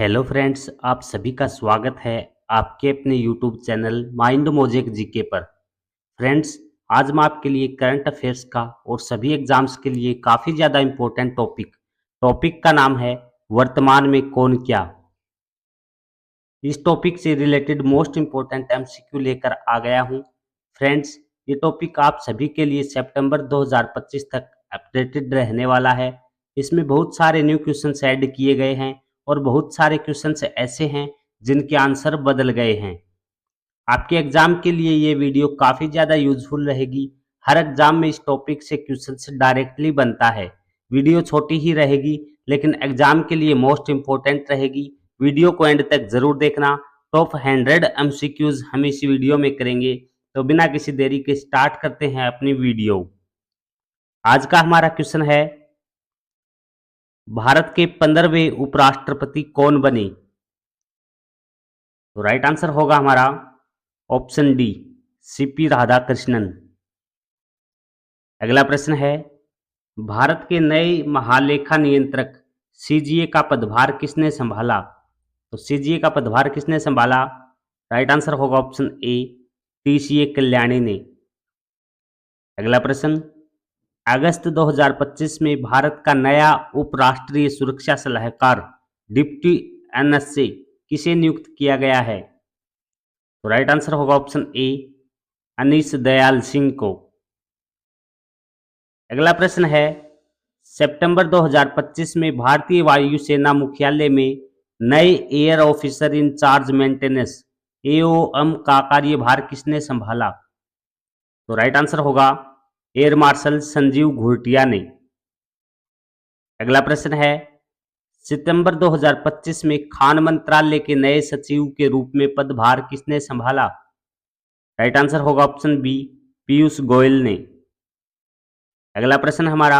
Hello friends, आप सभी का स्वागत है आपके अपने YouTube channel mind mosaic GK पर। फ्रेंड्स, आज मैं आपके लिए करंट अफेयर्स का और सभी एग्जाम्स के लिए काफ़ी ज़्यादा इम्पोर्टेंट टॉपिक का नाम है वर्तमान में कौन क्या। इस टॉपिक से रिलेटेड मोस्ट इम्पोर्टेंट एमसीक्यू लेकर आ गया हूँ। फ्रेंड्स, ये टॉपिक आप सभी के लिए सितंबर 2025 तक अपडेटेड रहने वाला है। इसमें बहुत सारे न्यू क्वेश्चंस ऐड किए गए हैं और बहुत सारे क्वेश्चंस ऐसे हैं जिनके आंसर बदल गए हैं। आपके एग्जाम के लिए ये वीडियो काफ़ी ज़्यादा यूजफुल रहेगी। हर एग्जाम में इस टॉपिक से क्वेश्चंस डायरेक्टली बनता है। वीडियो छोटी ही रहेगी लेकिन एग्जाम के लिए मोस्ट इम्पोर्टेंट रहेगी। वीडियो को एंड तक जरूर देखना। टॉप 100 एमसीक्यूज हम इस वीडियो में करेंगे। तो बिना किसी देरी के स्टार्ट करते हैं अपनी वीडियो। आज का हमारा क्वेश्चन है, भारत के 15वें उपराष्ट्रपति कौन बने? तो राइट आंसर होगा हमारा ऑप्शन डी, सीपी राधाकृष्णन। अगला प्रश्न है, भारत के नए महालेखा नियंत्रक सीजीए का पदभार किसने संभाला? तो सीजीए का पदभार किसने संभाला? राइट आंसर होगा ऑप्शन ए, टीसीए कल्याणी ने। अगला प्रश्न, अगस्त 2025 में भारत का नया उपराष्ट्रीय सुरक्षा सलाहकार डिप्टी एनएसए किसे नियुक्त किया गया है? तो राइट आंसर होगा ऑप्शन ए, अनीश दयाल सिंह को। अगला प्रश्न है, सितंबर 2025 में भारतीय वायुसेना मुख्यालय में नए air officer in charge maintenance AOM का कार्यभार किसने संभाला? तो राइट आंसर होगा एयर मार्शल संजीव घुर्टिया ने। अगला प्रश्न है, सितंबर 2025 में खान मंत्रालय के नए सचिव के रूप में पदभार किसने संभाला? राइट आंसर होगा ऑप्शन बी, पीयूष गोयल ने। अगला प्रश्न हमारा,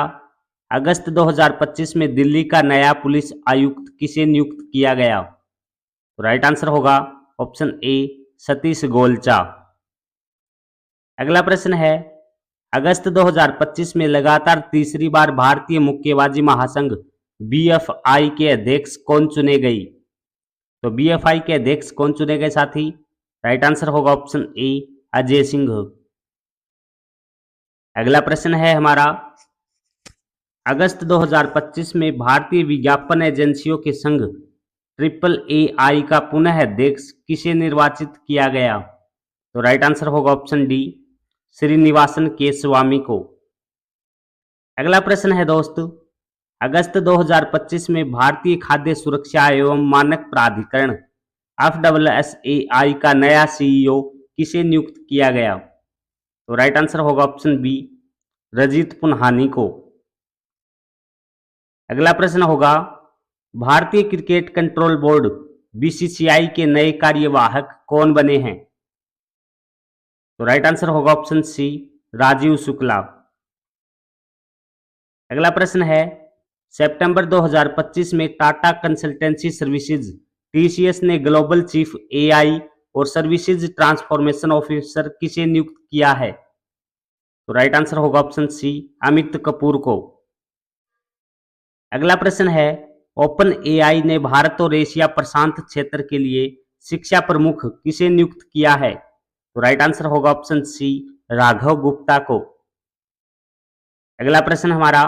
अगस्त 2025 में दिल्ली का नया पुलिस आयुक्त किसे नियुक्त किया गया? तो राइट आंसर होगा ऑप्शन ए, सतीश गोलचा। अगला प्रश्न है, अगस्त 2025 में लगातार तीसरी बार भारतीय मुक्केबाजी महासंघ बीएफआई के अध्यक्ष कौन चुने गई? तो बीएफआई के अध्यक्ष कौन चुने गए साथी? राइट आंसर होगा ऑप्शन ए, अजय सिंह। अगला प्रश्न है हमारा, अगस्त 2025 में भारतीय विज्ञापन एजेंसियों के संघ AAAI का पुनः अध्यक्ष किसे निर्वाचित किया गया? तो राइट आंसर होगा ऑप्शन डी, श्रीनिवासन केशवामी को। अगला प्रश्न है दोस्तों, अगस्त 2025 में भारतीय खाद्य सुरक्षा एवं मानक प्राधिकरण FSSAI का नया सीईओ किसे नियुक्त किया गया? तो राइट आंसर होगा ऑप्शन बी, रजित पुन्हानी को। अगला प्रश्न होगा, भारतीय क्रिकेट कंट्रोल बोर्ड BCCI के नए कार्यवाहक कौन बने हैं? तो राइट आंसर होगा ऑप्शन सी, राजीव शुक्ला। अगला प्रश्न है, सितंबर 2025 में टाटा कंसल्टेंसी सर्विसेज TCS ने ग्लोबल चीफ AI और सर्विसेज ट्रांसफॉर्मेशन ऑफिसर किसे नियुक्त किया है? तो राइट आंसर होगा ऑप्शन सी, अमित कपूर को। अगला प्रश्न है, ओपन AI ने भारत और एशिया प्रशांत क्षेत्र के लिए शिक्षा प्रमुख किसे नियुक्त किया है? तो राइट आंसर होगा ऑप्शन सी, राघव गुप्ता को। अगला प्रश्न हमारा,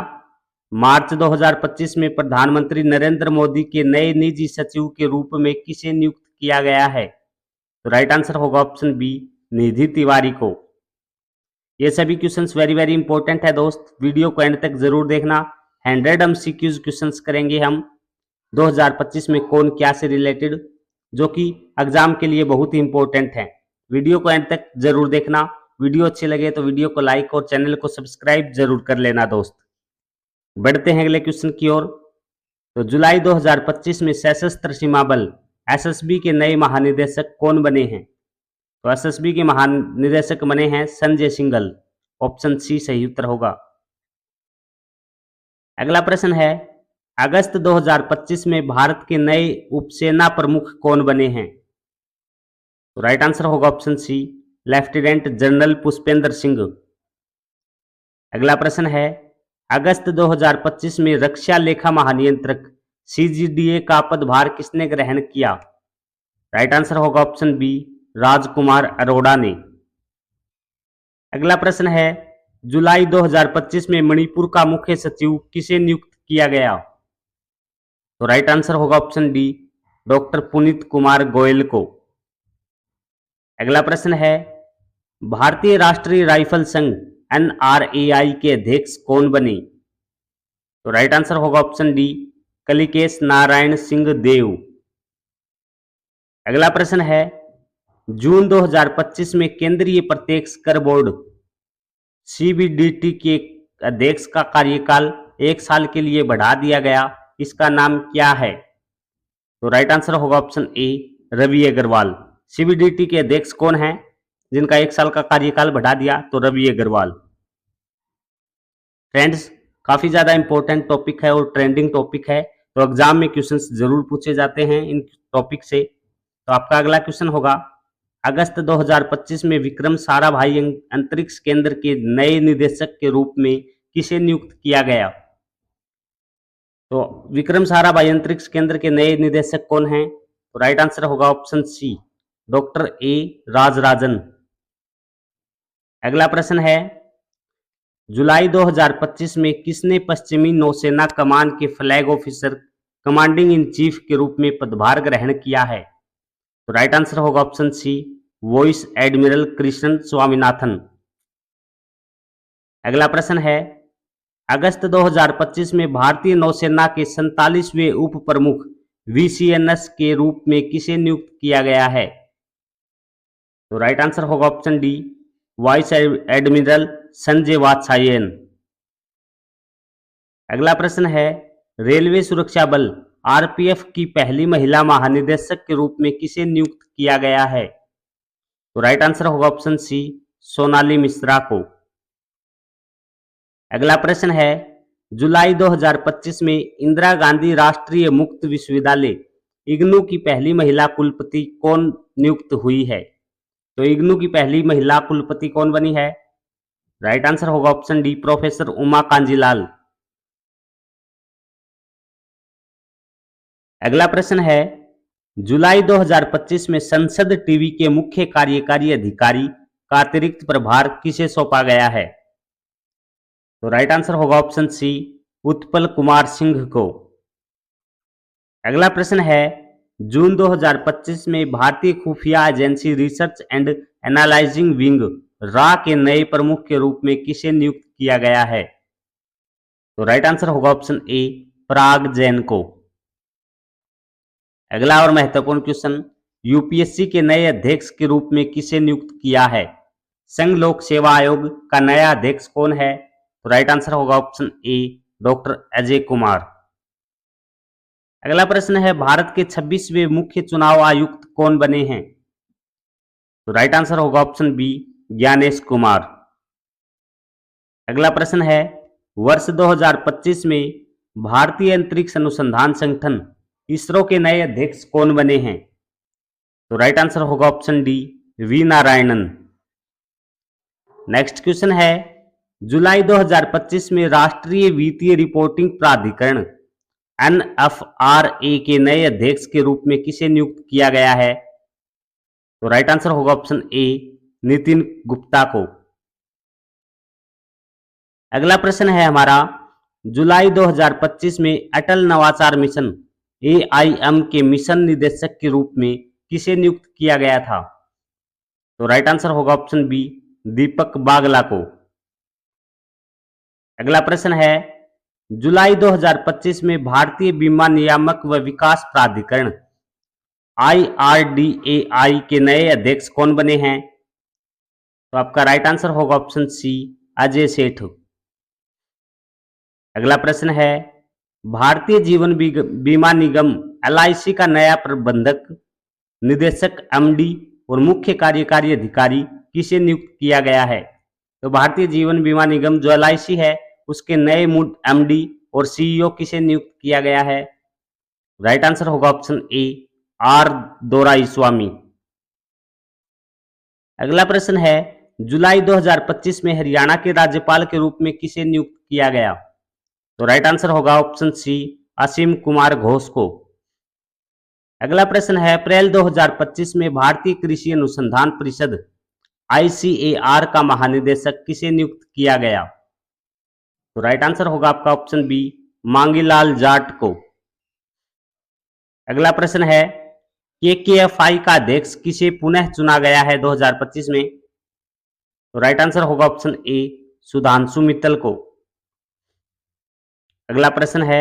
मार्च 2025 में प्रधानमंत्री नरेंद्र मोदी के नए निजी सचिव के रूप में किसे नियुक्त किया गया है? तो राइट आंसर होगा ऑप्शन बी, निधि तिवारी को। ये सभी क्वेश्चंस वेरी वेरी इंपॉर्टेंट है दोस्त, वीडियो को एंड तक जरूर देखना। 100 MCQs क्वेश्चंस करेंगे हम 2025 में कौन क्या से रिलेटेड, जो कि एग्जाम के लिए बहुत ही इंपॉर्टेंट है। वीडियो को एंड तक जरूर देखना। वीडियो अच्छे लगे तो वीडियो को लाइक और चैनल को सब्सक्राइब जरूर कर लेना दोस्त। बढ़ते हैं अगले क्वेश्चन की ओर। तो जुलाई 2025 में सशस्त्र सीमा बल SSB के नए महानिदेशक कौन बने हैं? तो SSB के महानिदेशक बने हैं संजय सिंघल। ऑप्शन सी सही उत्तर होगा। अगला प्रश्न है, अगस्त 2025 में भारत के नए उपसेना प्रमुख कौन बने हैं? तो राइट आंसर होगा option C, lieutenant general Pushpendra Singh. अगला प्रश्न है, अगस्त 2025 में रक्षा लेखा महानियंत्रक सीजीडीए का पदभार किसने ग्रहण किया? राइट आंसर होगा ऑप्शन बी, राजकुमार अरोड़ा ने। अगला प्रश्न है, जुलाई 2025 में मणिपुर का मुख्य सचिव किसे नियुक्त किया गया? तो राइट आंसर होगा option D, doctor Puneet Kumar Goyal को। अगला प्रश्न है, भारतीय राष्ट्रीय राइफल संघ NRAI के अध्यक्ष कौन बने? तो राइट आंसर होगा ऑप्शन डी, कलिकेश नारायण सिंह देव। अगला प्रश्न है, जून 2025 में केंद्रीय प्रत्यक्ष कर बोर्ड CBDT के अध्यक्ष का कार्यकाल 1 साल के लिए बढ़ा दिया गया, इसका नाम क्या है? तो राइट आंसर होगा option A, Ravi Agarwal. CBDT के अध्यक्ष कौन हैं जिनका 1 साल का कार्यकाल बढ़ा दिया? तो रवि अग्रवाल। फ्रेंड्स, काफी ज्यादा इंपॉर्टेंट टॉपिक है और ट्रेंडिंग टॉपिक है, तो एग्जाम में क्वेश्चंस जरूर पूछे जाते हैं इन टॉपिक से। तो आपका अगला क्वेश्चन होगा, अगस्त 2025 में विक्रम साराभाई अंतरिक्ष केंद्र के नए निदेशक के रूप में किसे नियुक्त किया गया? तो विक्रम साराभाई अंतरिक्ष केंद्र के नए निदेशक कौन हैं? तो राइट आंसर होगा option C, doctor A Rajarajan. अगला प्रश्न है, जुलाई 2025 में किसने पश्चिमी नौसेना कमान के flag officer commanding in chief के रूप में पदभार ग्रहण किया है? तो राइट आंसर होगा option C, vice admiral Krishna Swaminathan. अगला प्रश्न है, अगस्त 2025 में भारतीय नौसेना के 47वें उप प्रमुख VCNS के रूप में किसे नियुक्त किया गया है? तो राइट आंसर होगा option D, vice admiral Sanjay Vatsayan. अगला प्रश्न है, रेलवे सुरक्षा बल RPF की पहली महिला महानिदेशक के रूप में किसे नियुक्त किया गया है? तो राइट आंसर होगा ऑप्शन सी, सोनाली मिश्रा को। अगला प्रश्न है, जुलाई 2025 में इंदिरा गांधी राष्ट्रीय मुक्त विश्वविद्यालय इग्नू की पहली महिला कुलपति कौन नियुक्त हुई है? तो इग्नू की पहली महिला कुलपति कौन बनी है? राइट आंसर होगा option D, professor Uma Kanjilal. अगला प्रश्न है, जुलाई 2025 में संसद टीवी के मुख्य कार्यकारी अधिकारी का अतिरिक्त प्रभार किसे सौंपा गया है? तो राइट आंसर होगा ऑप्शन सी, उत्पल कुमार सिंह को। अगला प्रश्न है, जून 2025 में भारतीय खुफिया agency research and analysing wing RA के नए प्रमुख के रूप में किसे नियुक्त किया गया है? तो राइट आंसर होगा ऑप्शन ए, पराग जैन को। अगला और महत्वपूर्ण क्वेश्चन, UPSC के नए अध्यक्ष के रूप में किसे नियुक्त किया है? संघ लोक सेवा आयोग का नया अध्यक्ष कौन है? तो राइट आंसर होगा ऑप्शन ए, डॉक्टर अजय कुमार। अगला प्रश्न है, भारत के 26वें मुख्य चुनाव आयुक्त कौन बने हैं? तो राइट आंसर होगा ऑप्शन बी, ज्ञानेश कुमार। अगला प्रश्न है, वर्ष 2025 में भारतीय अंतरिक्ष अनुसंधान संगठन इसरो के नए अध्यक्ष कौन बने हैं? तो राइट आंसर होगा option D, V Narayanan. Next question है, जुलाई 2025 में राष्ट्रीय वित्तीय रिपोर्टिंग प्राधिकरण NFRA के नए अध्यक्ष के रूप में किसे नियुक्त किया गया है? तो राइट आंसर होगा ऑप्शन ए, नितिन गुप्ता को। अगला प्रश्न है हमारा, जुलाई 2025 में अटल नवाचार मिशन AIM के मिशन निदेशक के रूप में किसे नियुक्त किया गया था? तो राइट आंसर होगा ऑप्शन बी, दीपक बागला को। अगला प्रश्न है, जुलाई 2025 में भारतीय बीमा नियामक व विकास प्राधिकरण IRDAI के नए अध्यक्ष कौन बने हैं? तो आपका राइट आंसर होगा ऑप्शन सी, अजय सेठ। अगला प्रश्न है, भारतीय जीवन बीमा निगम LIC का नया प्रबंधक निदेशक MD और मुख्य कार्यकारी अधिकारी किसे नियुक्त किया गया है? तो भारतीय जीवन बीमा निगम जो LIC है उसके नए MD और CEO किसे नियुक्त किया गया है? राइट आंसर होगा ऑप्शन ए, R दोराईस्वामी। अगला प्रश्न है, जुलाई 2025 में हरियाणा के राज्यपाल के रूप में किसे नियुक्त किया गया? तो राइट आंसर होगा ऑप्शन सी, असीम कुमार घोष को। अगला प्रश्न है, अप्रैल 2025 में भारतीय कृषि अनुसंधान परिषद ICAR का महानिदेशक किसे नियुक्त किया गया? तो राइट आंसर होगा आपका ऑप्शन बी, मांगीलाल जाट को। अगला प्रश्न है, KKFI का अध्यक्ष किसे पुनः चुना गया है 2025 में? तो राइट आंसर होगा ऑप्शन ए, सुधांशु मित्तल को। अगला प्रश्न है,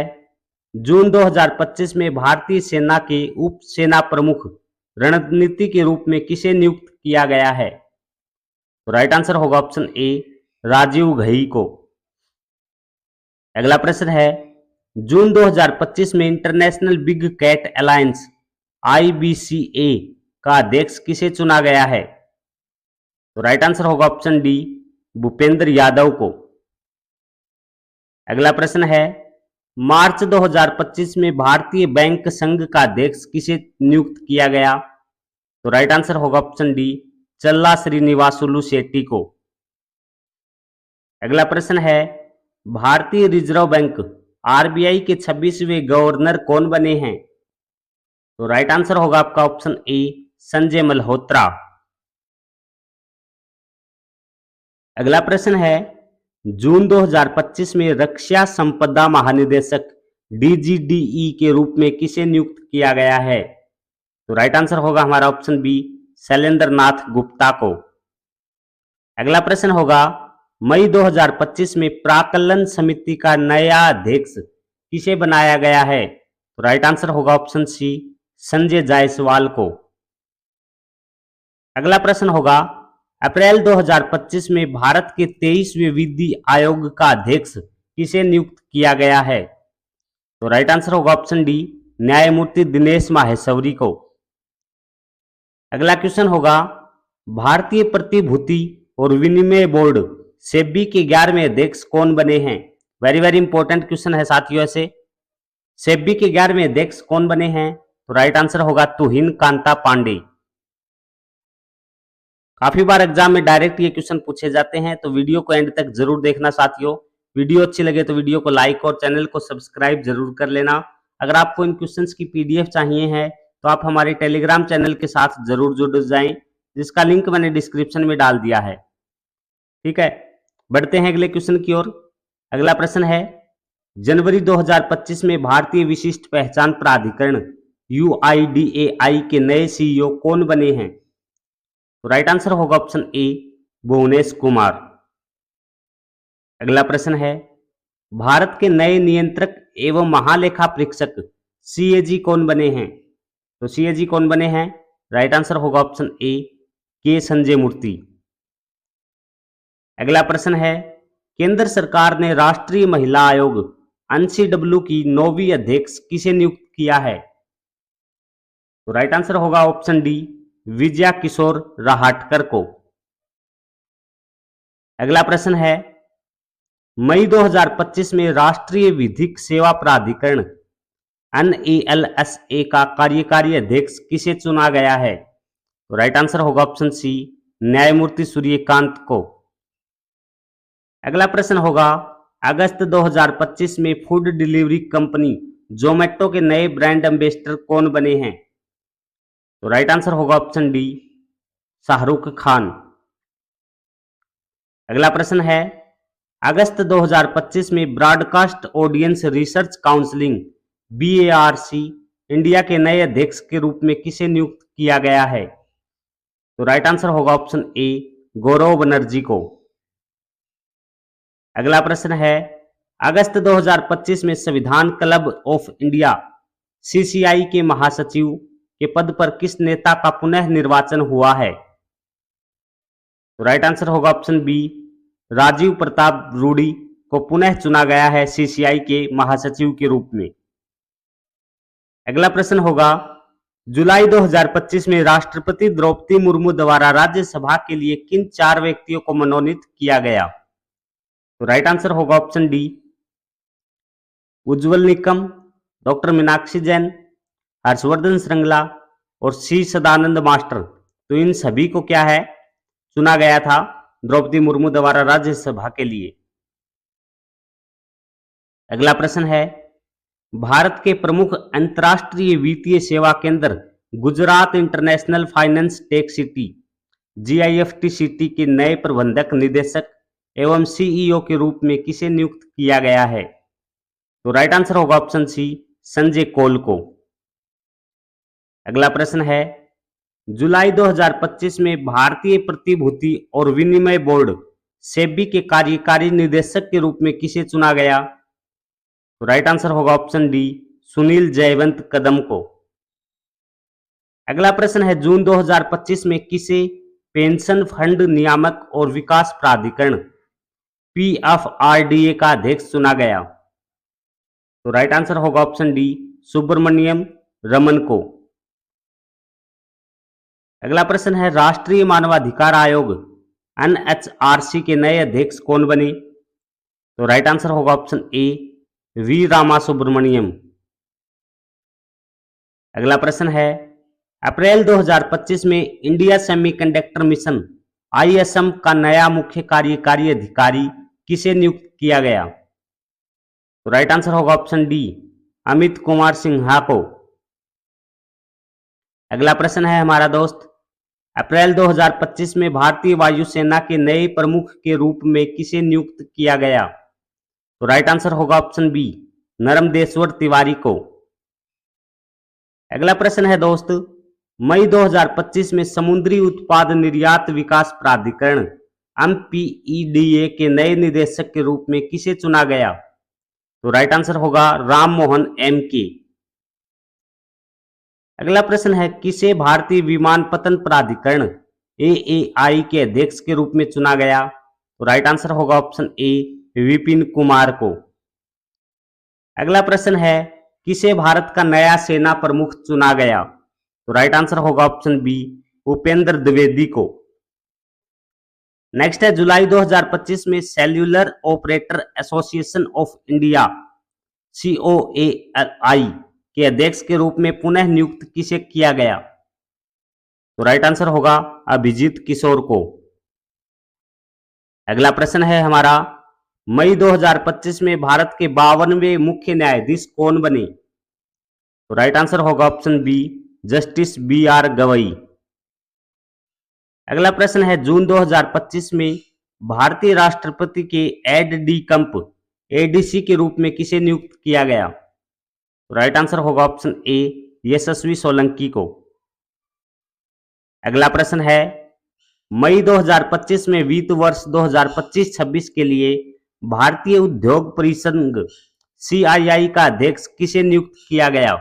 जून 2025 में भारतीय सेना के उप सेना प्रमुख रणनीति के रूप में किसे नियुक्त किया गया है? तो राइट आंसर होगा ऑप्शन ए, राजीव घई को। अगला प्रश्न है, जून 2025 में international big cat alliance IBCA का अध्यक्ष किसे चुना गया है? तो राइट आंसर होगा ऑप्शन डी, भूपेंद्र यादव को। अगला प्रश्न है, मार्च 2025 में भारतीय बैंक संघ का अध्यक्ष किसे नियुक्त किया गया? तो राइट आंसर होगा ऑप्शन डी, चल्ला श्रीनिवासुलु शेट्टी को। अगला प्रश्न है, भारतीय रिजर्व बैंक RBI के 26वें गवर्नर कौन बने हैं? तो राइट आंसर होगा आपका ऑप्शन ए, संजय मल्होत्रा। अगला प्रश्न है, जून 2025 में रक्षा संपदा महानिदेशक DGDE के रूप में किसे नियुक्त किया गया है? तो राइट आंसर होगा हमारा ऑप्शन बी, शैलेंद्र नाथ गुप्ता को। अगला प्रश्न होगा, मई 2025 में प्राक्कलन समिति का नया अध्यक्ष किसे बनाया गया है? तो राइट आंसर होगा ऑप्शन सी, संजय जायसवाल को। अगला प्रश्न होगा, अप्रैल 2025 में भारत के 23वें विधि आयोग का अध्यक्ष किसे नियुक्त किया गया है? तो राइट आंसर होगा ऑप्शन डी, न्यायमूर्ति दिनेश माहेश्वरी को। अगला क्वेश्चन होगा, भारतीय प्रतिभूति और विनिमय बोर्ड सेबी के 11वें अध्यक्ष कौन बने हैं? वेरी इंपॉर्टेंट क्वेश्चन है साथियों। ऐसे सेबी के 11वें अध्यक्ष कौन बने हैं? तो राइट आंसर होगा तुहिन कांता पांडे। काफी बार एग्जाम में डायरेक्ट ये क्वेश्चन पूछे जाते हैं, तो वीडियो को एंड तक जरूर देखना साथियों। वीडियो अच्छी लगे तो वीडियो को लाइक और चैनल को सब्सक्राइब जरूर कर लेना। अगर आपको इन क्वेश्चंस की PDF चाहिए है तो आप हमारे टेलीग्राम चैनल के साथ जरूर जुड़ जाएं, जिसका लिंक मैंने डिस्क्रिप्शन में डाल दिया है। ठीक है, बढ़ते हैं अगले क्वेश्चन की ओर। अगला प्रश्न है, जनवरी 2025 में भारतीय विशिष्ट पहचान प्राधिकरण UIDAI के नए CEO कौन बने हैं? तो राइट आंसर होगा ऑप्शन ए, भुवनेश कुमार। अगला प्रश्न है, भारत के नए नियंत्रक एवं महालेखा परीक्षक CAG कौन बने हैं? तो CAG कौन बने हैं? राइट आंसर होगा ऑप्शन ए, के संजय मूर्ति। अगला प्रश्न है, केंद्र सरकार ने राष्ट्रीय महिला आयोग NCW की 9वीं अध्यक्ष किसे नियुक्त किया है? तो राइट आंसर होगा ऑप्शन डी, विजया किशोर राहटकर को। अगला प्रश्न है, मई 2025 में राष्ट्रीय विधिक सेवा प्राधिकरण NALSA का कार्यकारी अध्यक्ष किसे चुना गया है? तो राइट आंसर होगा ऑप्शन सी, न्यायमूर्ति सूर्यकांत को। अगला प्रश्न होगा, अगस्त 2025 में फूड डिलीवरी कंपनी जोमेटो के नए ब्रांड एम्बेसडर कौन बने हैं? तो राइट आंसर होगा ऑप्शन डी, शाहरुख खान। अगला प्रश्न है, अगस्त 2025 में broadcast audience research counselling BARC India के नए अध्यक्ष के रूप में किसे नियुक्त किया गया है? तो राइट आंसर होगा ऑप्शन ए, गौरव बनर्जी को। अगला प्रश्न है, अगस्त 2025 में संविधान क्लब ऑफ इंडिया CCI के महासचिव के पद पर किस नेता का पुनः निर्वाचन हुआ है? तो राइट आंसर होगा ऑप्शन बी, राजीव प्रताप रूडी को पुनः चुना गया है CCI के महासचिव के रूप में। अगला प्रश्न होगा, जुलाई 2025 में राष्ट्रपति द्रौपदी मुर्मू द्वारा राज्यसभा के लिए किन 4 व्यक्तियों को मनोनीत किया गया? तो राइट आंसर होगा ऑप्शन डी, उज्जवल निकम, डॉक्टर मीनाक्षी जैन, हर्षवर्धन श्रृंगला और C सदानंद मास्टर। तो इन सभी को क्या है, चुना गया था द्रौपदी मुर्मू द्वारा राज्यसभा के लिए। अगला प्रश्न है, भारत के प्रमुख अंतर्राष्ट्रीय वित्तीय सेवा केंद्र Gujarat international finance tech city GIFT के नए प्रबंधक निदेशक एवं CEO के रूप में किसे नियुक्त किया गया है? तो राइट आंसर होगा ऑप्शन सी, संजय कौल को। अगला प्रश्न है, जुलाई 2025 में भारतीय प्रतिभूति और विनिमय बोर्ड सेबी के कार्यकारी निदेशक के रूप में किसे चुना गया? तो राइट आंसर होगा ऑप्शन डी, सुनील जयवंत कदम को। अगला प्रश्न है, जून 2025 में किसे पेंशन फंड नियामक और विकास प्राधिकरण PFRDA का अध्यक्ष चुना गया? तो राइट आंसर होगा ऑप्शन डी, सुब्रमण्यम रमन को। अगला प्रश्न है, राष्ट्रीय मानवाधिकार आयोग NHRC के नए अध्यक्ष कौन बने? तो राइट आंसर होगा option A, V Rama Subramaniam. अगला प्रश्न है, अप्रैल 2025 में इंडिया सेमीकंडक्टर मिशन ISM का नया मुख्य कार्यकारी अधिकारी किसे नियुक्त किया गया? तो राइट आंसर होगा ऑप्शन डी, अमित कुमार सिन्हा को। अगला प्रश्न है हमारा दोस्त, अप्रैल 2025 में भारतीय वायुसेना के नए प्रमुख के रूप में किसे नियुक्त किया गया? तो राइट आंसर होगा ऑप्शन बी, नर्मदेश्वर तिवारी को। अगला प्रश्न है दोस्त, मई 2025 में समुद्री उत्पाद निर्यात विकास प्राधिकरण MPEDA के नए निदेशक के रूप में किसे चुना गया? तो राइट आंसर होगा राम मोहन MK। अगला प्रश्न है, किसे भारतीय विमानपत्तन प्राधिकरण AAI के अध्यक्ष के रूप में चुना गया? तो राइट आंसर होगा ऑप्शन ए, विपिन कुमार को। अगला प्रश्न है, किसे भारत का नया सेना प्रमुख चुना गया? तो राइट आंसर होगा ऑप्शन बी, उपेंद्र द्विवेदी को। नेक्स्ट है, जुलाई 2025 में cellular operator association of India COAI के अध्यक्ष के रूप में पुनः नियुक्त किसे किया गया? तो राइट आंसर होगा अभिजीत किशोर को। अगला प्रश्न है हमारा, मई 2025 में भारत के 52वें मुख्य न्यायाधीश कौन बने? तो राइट आंसर होगा option B, justice BR Gavai. अगला प्रश्न है, जून 2025 में भारतीय राष्ट्रपति के एड डी कंप ADC के रूप में किसे नियुक्त किया गया? तो राइट आंसर होगा ऑप्शन ए, यशस्वी सोलंकी को। अगला प्रश्न है, मई 2025 में वित्त वर्ष 2025-26 के लिए भारतीय उद्योग परिसंघ CII का अध्यक्ष किसे नियुक्त किया गया?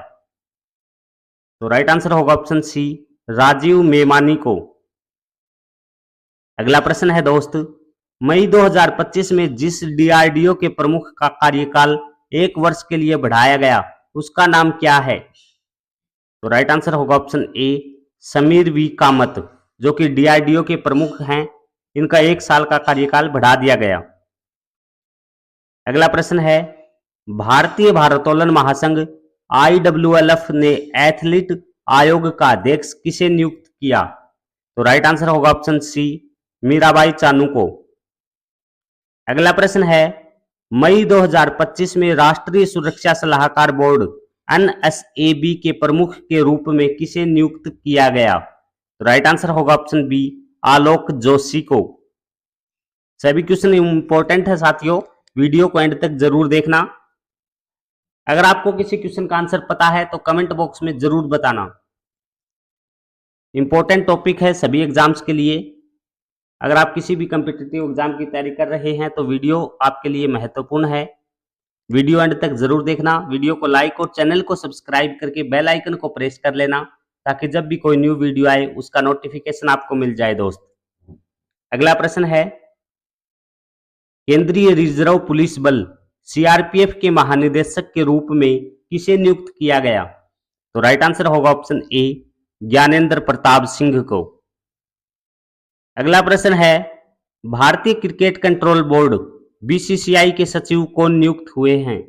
तो राइट आंसर होगा ऑप्शन सी, राजीव मेमानी को। अगला प्रश्न है दोस्त, मई 2025 में जिस DRDO के प्रमुख का कार्यकाल 1 वर्ष के लिए बढ़ाया गया उसका नाम क्या है? तो राइट आंसर होगा ऑप्शन ए, समीर V कामत, जो कि DRDO के प्रमुख हैं। इनका 1 साल का कार्यकाल बढ़ा दिया गया। अगला प्रश्न है, भारतीय भारोत्तोलन महासंघ IWLF ने एथलीट आयोग का अध्यक्ष किसे नियुक्त किया? तो राइट आंसर होगा ऑप्शन सी, मीराबाई चानू को। अगला प्रश्न है, मई 2025 में राष्ट्रीय सुरक्षा सलाहकार बोर्ड NSAB के प्रमुख के रूप में किसे नियुक्त किया गया? तो राइट आंसर होगा ऑप्शन बी, आलोक जोशी को। सभी क्वेश्चन इंपॉर्टेंट है साथियों, वीडियो को एंड तक जरूर देखना। अगर आपको किसी क्वेश्चन का आंसर पता है तो कमेंट बॉक्स में जरूर बताना। इंपॉर्टेंट टॉपिक है सभी एग्जाम्स के लिए। अगर आप किसी भी कॉम्पिटिटिव एग्जाम की तैयारी कर रहे हैं तो वीडियो आपके लिए महत्वपूर्ण है। वीडियो एंड तक जरूर देखना। वीडियो को लाइक और चैनल को सब्सक्राइब करके बेल आइकन को प्रेस कर लेना, ताकि जब भी कोई न्यू वीडियो आए उसका नोटिफिकेशन आपको मिल जाए दोस्त। अगला प्रश्न है, केंद्रीय रिजर्व पुलिस बल CRPF के महानिदेशक के रूप में किसे नियुक्त किया गया? तो राइट आंसर होगा ऑप्शन ए, ज्ञानेंद्र प्रताप सिंह को। अगला प्रश्न है, भारतीय क्रिकेट कंट्रोल बोर्ड BCCI के सचिव कौन नियुक्त हुए हैं?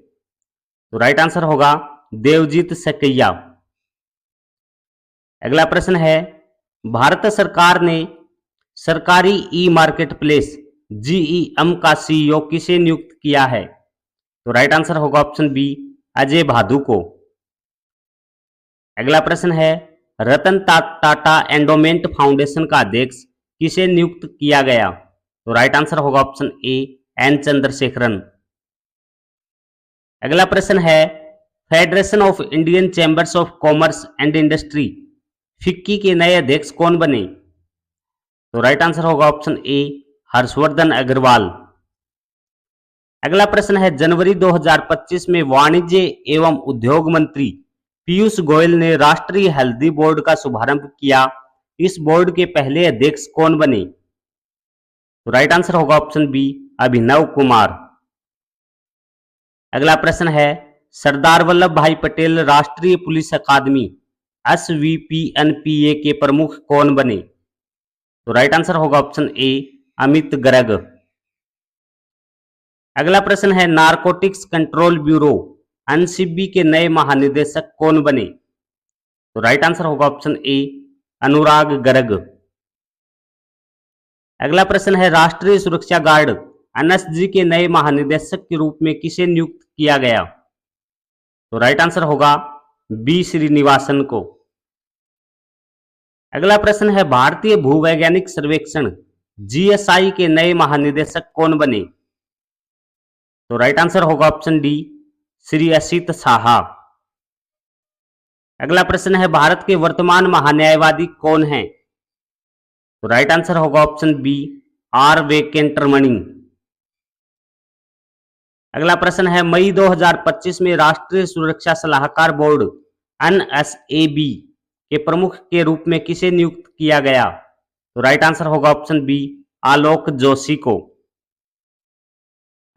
तो राइट आंसर होगा देवजीत सकैया। अगला प्रश्न है, भारत सरकार ने सरकारी ई-मार्केट प्लेस GEM का CEO किसे नियुक्त किया है? तो राइट आंसर होगा ऑप्शन बी, अजय भादु को। अगला प्रश्न है रतन टाटा एंडोमेंट फाउंडेशन का अध्यक्ष किसे नियुक्त किया गया? तो राइट आंसर होगा ऑप्शन ए एन चंद्रशेखरन। अगला प्रश्न है federation of Indian chambers of commerce and industry FICCI के नए अध्यक्ष कौन बने? तो राइट आंसर होगा ऑप्शन ए हर्षवर्धन अग्रवाल। अगला प्रश्न है जनवरी 2025 में वाणिज्य एवं उद्योग मंत्री पीयूष गोयल ने राष्ट्रीय हल्दी बोर्ड का शुभारंभ किया। इस बोर्ड के पहले अध्यक्ष कौन बने? तो राइट आंसर होगा ऑप्शन बी अभिनव कुमार। अगला प्रश्न है सरदार वल्लभ भाई पटेल राष्ट्रीय पुलिस अकादमी SVPNPA के प्रमुख कौन बने? तो राइट आंसर होगा ऑप्शन ए अमित गर्ग। अगला प्रश्न है नारकोटिक्स कंट्रोल ब्यूरो NCB के नए महानिदेशक कौन बने? तो राइट आंसर होगा ऑप्शन ए अनुराग गर्ग। अगला प्रश्न है राष्ट्रीय सुरक्षा गार्ड NSG के नए महानिदेशक के रूप में किसे नियुक्त किया गया? तो राइट आंसर होगा बी श्रीनिवासन को। अगला प्रश्न है भारतीय भूवैज्ञानिक सर्वेक्षण GSI के नए महानिदेशक कौन बने? तो राइट आंसर होगा ऑप्शन डी श्री असित साहा। अगला प्रश्न है भारत के वर्तमान महान्यायवादी कौन हैं? तो राइट आंसर होगा ऑप्शन बी आर वेंकटरमणि। अगला प्रश्न है मई 2025 में राष्ट्रीय सुरक्षा सलाहकार बोर्ड NSAB के प्रमुख के रूप में किसे नियुक्त किया गया? तो राइट आंसर होगा ऑप्शन बी आलोक जोशी को।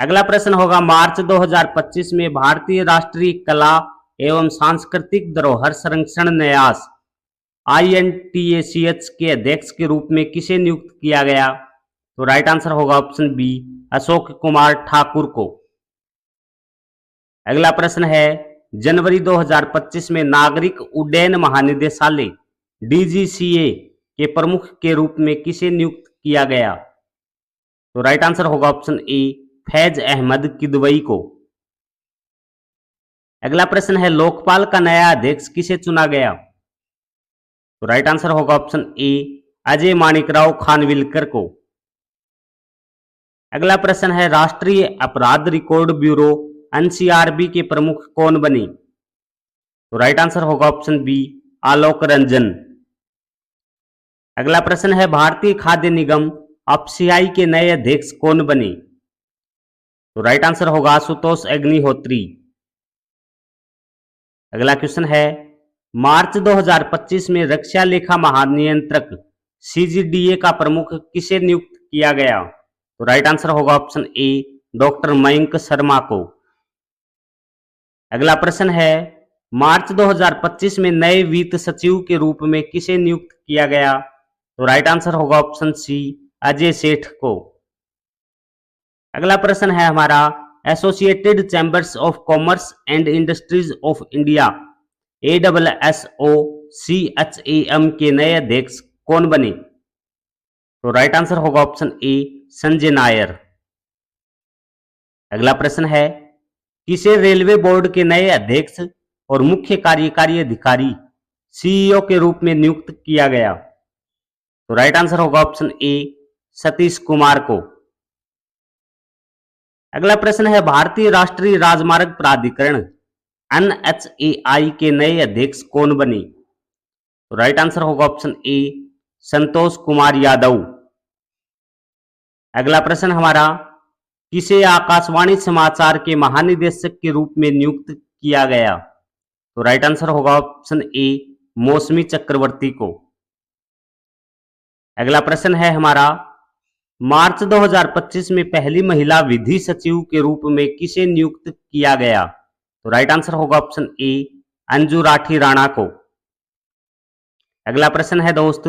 अगला प्रश्न होगा मार्च 2025 में भारतीय राष्ट्रीय कला एवं सांस्कृतिक धरोहर संरक्षण न्यास INTACH के अध्यक्ष के रूप में किसे नियुक्त किया गया? तो राइट आंसर होगा ऑप्शन बी अशोक कुमार ठाकुर को। अगला प्रश्न है जनवरी 2025 में नागरिक उड्डयन महानिदेशालय DGCA के प्रमुख के रूप में किसे नियुक्त किया गया? तो राइट आंसर होगा ऑप्शन ए फैज अहमद किदवई को। अगला प्रश्न है लोकपाल का नया अध्यक्ष किसे चुना गया? तो राइट आंसर होगा ऑप्शन ए अजय माणिकराव खानविलकर को। अगला प्रश्न है राष्ट्रीय अपराध रिकॉर्ड ब्यूरो NCRB के प्रमुख कौन बने? तो राइट आंसर होगा ऑप्शन बी आलोक रंजन। अगला प्रश्न है भारतीय खाद्य निगम अपशियाई के नए अध्यक्ष कौन बने? तो राइट आंसर होगा आशुतोष अग्निहोत्री। अगला क्वेश्चन है मार्च 2025 में रक्षा लेखा महानियंत्रक CGDA का प्रमुख किसे नियुक्त किया गया? तो राइट आंसर होगा ऑप्शन ए डॉक्टर मयंक शर्मा को। अगला प्रश्न है मार्च 2025 में नए वित्त सचिव के रूप में किसे नियुक्त किया गया? तो राइट आंसर होगा ऑप्शन सी अजय सेठ को। अगला प्रश्न है हमारा associated chambers of commerce and industries of India ASSOCHAM के नए अध्यक्ष कौन बने? तो राइट आंसर होगा ऑप्शन ए संजय नायर। अगला प्रश्न है किसे रेलवे बोर्ड के नए अध्यक्ष और मुख्य कार्यकारी अधिकारी CEO के रूप में नियुक्त किया गया? तो राइट आंसर होगा ऑप्शन ए सतीश कुमार को। अगला प्रश्न है भारतीय राष्ट्रीय राजमार्ग प्राधिकरण NHAI के नए अध्यक्ष कौन बने? तो राइट आंसर होगा ऑप्शन ए संतोष कुमार यादव। अगला प्रश्न हमारा किसे आकाशवाणी समाचार के महानिदेशक के रूप में नियुक्त किया गया? तो राइट आंसर होगा ऑप्शन ए मौसमी चक्रवर्ती को। अगला प्रश्न है हमारा मार्च 2025 में पहली महिला विधि सचिव के रूप में किसे नियुक्त किया गया? तो राइट आंसर होगा ऑप्शन ए अंजू राठी राणा को। अगला प्रश्न है दोस्त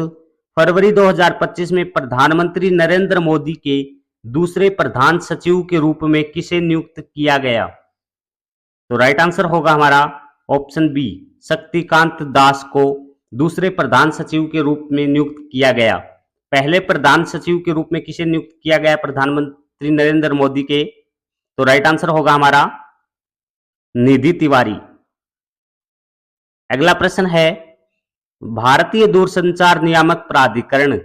फरवरी 2025 में प्रधानमंत्री नरेंद्र मोदी के दूसरे प्रधान सचिव के रूप में किसे नियुक्त किया गया? तो राइट आंसर होगा हमारा ऑप्शन बी शक्तिकांत दास को दूसरे प्रधान सचिव के रूप में नियुक्त किया गया। पहले प्रधान सचिव के रूप में किसे नियुक्त किया गया प्रधानमंत्री नरेंद्र मोदी के? तो राइट आंसर होगा हमारा निधि तिवारी। अगला प्रश्न है, भारतीय दूरसंचार नियामक प्राधिकरण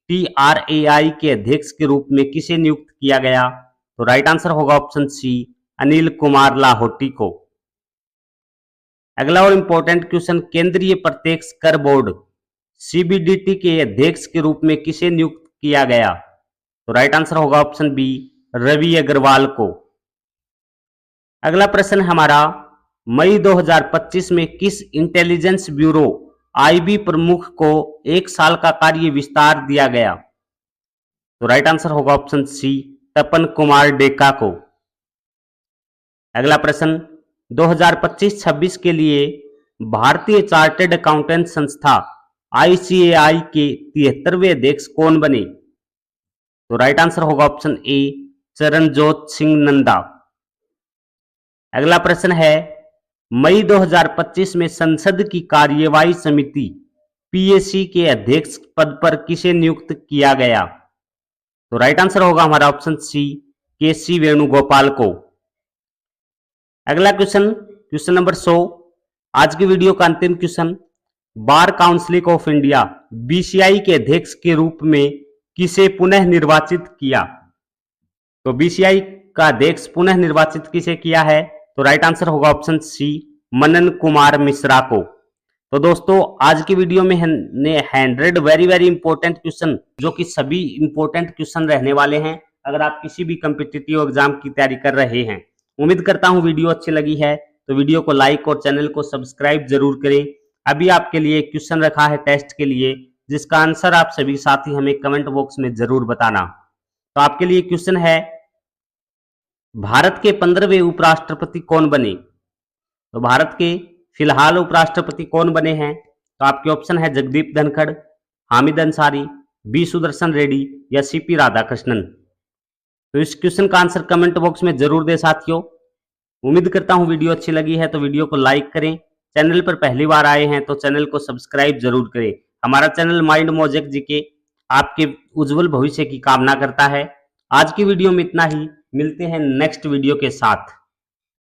TRAI के अध्यक्ष के रूप में किसे नियुक्त किया गया? तो राइट आंसर होगा ऑप्शन सी, अनिल कुमार लाहोटी को। अगला और इंपॉर्टेंट क्वेश्चन, केंद्रीय प्रत्यक्ष कर बोर्ड CBDT के अध्यक्ष के रूप में किसे नियुक्त किया गया? तो राइट आंसर होगा ऑप्शन बी, रवि अग्रवाल को। अगला प्रश्न हमारा, मई 2025 में किस इंटेलिजेंस ब्यूरो IB प्रमुख को 1 साल का कार्य विस्तार दिया गया? तो राइट आंसर होगा ऑप्शन सी, तपन कुमार डेका को। अगला प्रश्न, 2025-26 के लिए भारतीय चार्टर्ड अकाउंटेंट संस्था ICAI के 73वें अध्यक्ष कौन बने? तो राइट आंसर होगा ऑप्शन ए, चरणजोत सिंह नंदा। अगला प्रश्न है, मई 2025 में संसद की कार्यवाही समिति PAC के अध्यक्ष पद पर किसे नियुक्त किया गया? तो राइट आंसर होगा हमारा ऑप्शन सी, KC वेणुगोपाल को। अगला क्वेश्चन, क्वेश्चन नंबर 100, आज की वीडियो का अंतिम question, bar council of India BCI के अध्यक्ष के रूप में किसे पुनः निर्वाचित किया? तो BCI का अध्यक्ष पुनः निर्वाचित किसे किया है? तो राइट आंसर होगा ऑप्शन सी, मनन कुमार मिश्रा को। तो दोस्तों, आज की वीडियो में हमने 100 वेरी इंपॉर्टेंट क्वेश्चन, जो कि सभी इंपॉर्टेंट क्वेश्चन रहने वाले हैं अगर आप किसी भी कॉम्पिटिटिव एग्जाम की तैयारी कर रहे हैं। उम्मीद करता हूं वीडियो अच्छी लगी है, तो वीडियो को लाइक और चैनल को सब्सक्राइब जरूर करें। अभी आपके लिए एक क्वेश्चन रखा है टेस्ट के लिए, जिसका आंसर आप सभी साथी हमें कमेंट बॉक्स में जरूर बताना। तो आपके लिए क्वेश्चन है, भारत के 15वें उपराष्ट्रपति कौन बने? तो भारत के फिलहाल उपराष्ट्रपति कौन बने हैं? तो आपके ऑप्शन है जगदीप धनखड़, हामिद अंसारी, बी सुदर्शन रेड्डी या CP राधाकृष्णन। तो इस क्वेश्चन का आंसर कमेंट बॉक्स में जरूर दे साथियों। उम्मीद करता हूं वीडियो अच्छी लगी है, तो वीडियो को लाइक करें। चैनल पर पहली बार आए हैं तो चैनल को सब्सक्राइब जरूर करें। हमारा चैनल माइंड मोजेक जीके आपके उज्जवल भविष्य की कामना करता है। आज की वीडियो में इतना ही, मिलते हैं नेक्स्ट वीडियो के साथ।